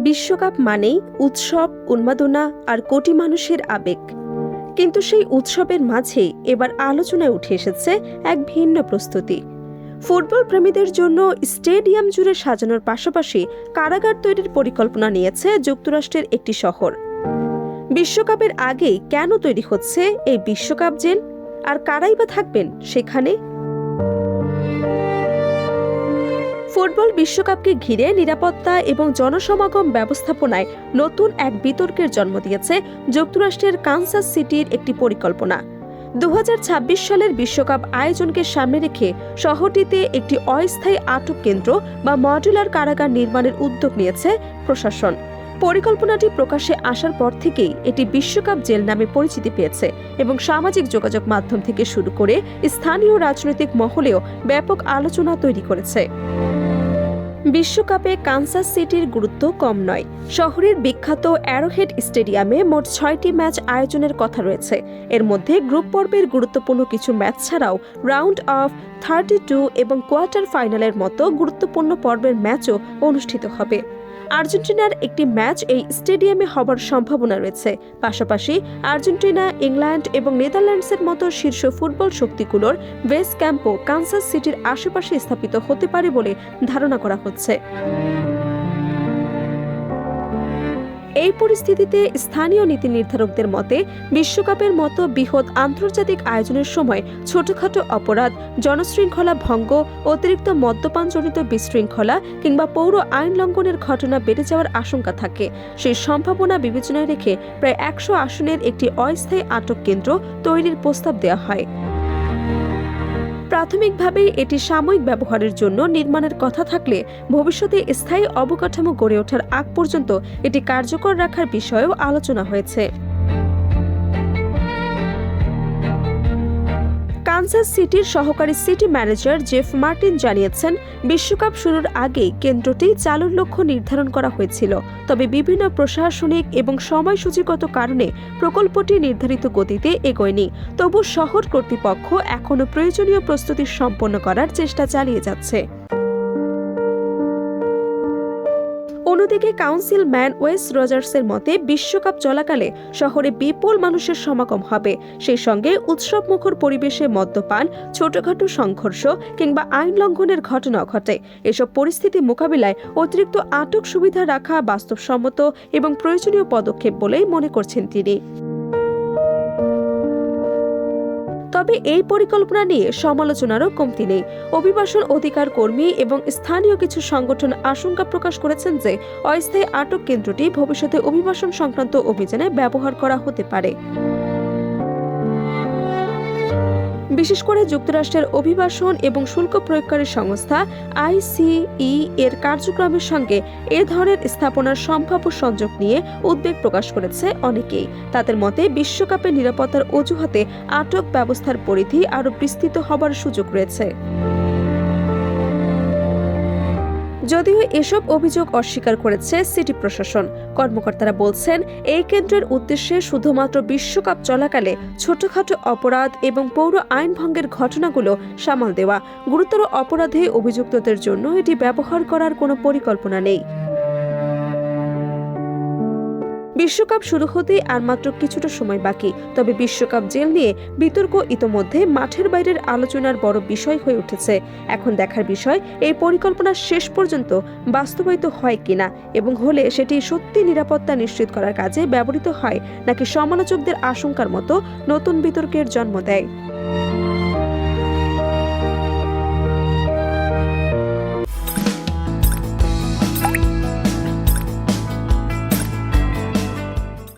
বিশ্বকাপ মানেই উৎসব, উন্মাদনা আর কোটি মানুষের আবেগ। কিন্তু সেই উৎসবের মাঝেই এবার আলোচনায় উঠে এসেছে এক ভিন্ন প্রস্তুতি। ফুটবল প্রেমীদের জন্য স্টেডিয়াম জুড়ে সাজানোর পাশাপাশি কারাগার তৈরির পরিকল্পনা নিয়েছে যুক্তরাষ্ট্রের একটি শহর। বিশ্বকাপের আগেই কেন তৈরি হচ্ছে এই বিশ্বকাপ জেল, আর কারাই বা থাকবেন সেখানে? ফুটবল বিশ্বকাপকে ঘিরে নিরাপত্তা এবং জনসমাগম ব্যবস্থাপনায় নতুন এক বিতর্কের জন্ম দিয়েছে যুক্তরাষ্ট্রের কানসাস সিটির একটি পরিকল্পনা। 2026 সালের বিশ্বকাপ আয়োজনকে সামনে রেখে শহরটিতে একটি অস্থায়ী আটক কেন্দ্র বা মডুলার কারাগার নির্মাণের উদ্যোগ নিয়েছে প্রশাসন। পরিকল্পনাটি প্রকাশ্যে আসার পর থেকেই এটি বিশ্বকাপ জেল নামে পরিচিতি পেয়েছে এবং সামাজিক যোগাযোগ মাধ্যম থেকে শুরু করে স্থানীয় রাজনৈতিক মহলেও ব্যাপক আলোচনা তৈরি করেছে। বিশ্বকাপে কানসাস সিটির গুরুত্ব কম নয়। শহরের বিখ্যাত অ্যারোহেড স্টেডিয়ামে মোট 6টি ম্যাচ আয়োজনের কথা রয়েছে। এর মধ্যে গ্রুপ পর্বের গুরুত্বপূর্ণ কিছু ম্যাচ ছাড়াও রাউন্ড অফ 32 এবং কোয়ার্টার ফাইনালের মতো গুরুত্বপূর্ণ পর্বের ম্যাচও অনুষ্ঠিত হবে। আর্জেন্টিনার একটি ম্যাচ এই স্টেডিয়ামে হবার সম্ভাবনা রয়েছে। পাশাপাশি আর্জেন্টিনা, ইংল্যান্ড এবং নেদারল্যান্ডসের মতো শীর্ষ ফুটবল শক্তিগুলোর বেস ক্যাম্পও কানসাস সিটির আশেপাশে স্থাপিত হতে পারে বলে ধারণা করা হচ্ছে। এই পরিস্থিতিতে স্থানীয় নীতি নির্ধারকদের মতে বিশ্বকাপের মতো বৃহৎ আন্তর্জাতিক আয়োজনের সময় ছোটখাটো অপরাধ, জনশৃঙ্খলা ভঙ্গ, অতিরিক্ত মদ্যপানজনিত বিশৃঙ্খলা কিংবা পৌর আইন লঙ্ঘনের ঘটনা বেড়ে যাওয়ার আশঙ্কা থাকে। সেই সম্ভাবনা বিবেচনায় রেখে প্রায় 100 আসনের একটি অস্থায়ী আটক কেন্দ্র তৈরির প্রস্তাব দেওয়া হয়। প্রাথমিকভাবে এটি সাময়িক ব্যবহারের জন্য নির্মাণের কথা থাকলে ভবিষ্যতে স্থায়ী অবকাঠামো গড়ে ওঠার আগ পর্যন্ত এটি কার্যকর রাখার বিষয়েও আলোচনা হয়েছে। কানসাস সিটির সহকারী সিটি ম্যানেজার জেফ মার্টিন জানিয়েছেন, বিশ্বকাপ শুরুর আগেই কেন্দ্রটি চালুর লক্ষ্য নির্ধারণ করা হয়েছিল। তবে বিভিন্ন প্রশাসনিক এবং সময়সূচিগত কারণে প্রকল্পটি নির্ধারিত গতিতে এগোয়নি। তবু শহর কর্তৃপক্ষ এখনও প্রয়োজনীয় প্রস্তুতি সম্পন্ন করার চেষ্টা চালিয়ে যাচ্ছে। অন্যদিকে কাউন্সিল ম্যান ওয়েস রজার্সের মতে বিশ্বকাপ চলাকালে শহরে বিপুল মানুষের সমাগম হবে। সেই সঙ্গে উৎসবমুখর পরিবেশে মদ্যপান, ছোটখাটো সংঘর্ষ কিংবা আইন লঙ্ঘনের ঘটনাও ঘটে। এসব পরিস্থিতি মোকাবিলায় অতিরিক্ত আটক সুবিধা রাখা বাস্তবসম্মত এবং প্রয়োজনীয় পদক্ষেপ বলেই মনে করছেন তিনি। তবে এই পরিকল্পনা নিয়ে সমালোচনারও কমতি নেই। অভিবাসন অধিকার কর্মী এবং স্থানীয় কিছু সংগঠন আশঙ্কা প্রকাশ করেছেন যে অস্থায়ী আটক কেন্দ্রটি ভবিষ্যতে অভিবাসন সংক্রান্ত অভিযানে ব্যবহার করা হতে পারে। বিশেষ করে যুক্তরাষ্ট্রের অভিবাসন এবং শুল্ক প্রয়োগকারী সংস্থা ICE এর কার্যক্রমের সঙ্গে এ ধরনের স্থাপনার সম্ভাব্য সংযোগ নিয়ে উদ্বেগ প্রকাশ করেছে অনেকেই। তাদের মতে বিশ্বকাপের নিরাপত্তার অজুহাতে আটক ব্যবস্থার পরিধি আরও বিস্তৃত হবার সুযোগ রয়েছে। যদিও এসব অভিযোগ অস্বীকার করেছে সিটি প্রশাসন। কর্মকর্তারা বলছেন, এই কেন্দ্রের উদ্দেশ্যে শুধুমাত্র বিশ্বকাপ চলাকালে ছোটখাটো অপরাধ এবং পৌর আইন ভঙ্গের ঘটনাগুলো সামাল দেওয়া। গুরুতর অপরাধে অভিযুক্তদের জন্য এটি ব্যবহার করার কোনো পরিকল্পনা নেই। বিশ্বকাপ শুরু হতেই আর মাত্র কিছুটা সময় বাকি। তবে বিশ্বকাপ জেল নিয়ে বিতর্ক ইতোমধ্যে মাঠের বাইরের আলোচনার বড় বিষয় হয়ে উঠেছে। এখন দেখার বিষয় এই পরিকল্পনা শেষ পর্যন্ত বাস্তবায়িত হয় কিনা এবং হলে সেটি সত্যি নিরাপত্তা নিশ্চিত করার কাজে ব্যবহৃত হয় নাকি সমালোচকদের আশঙ্কার মতো নতুন বিতর্কের জন্ম দেয়।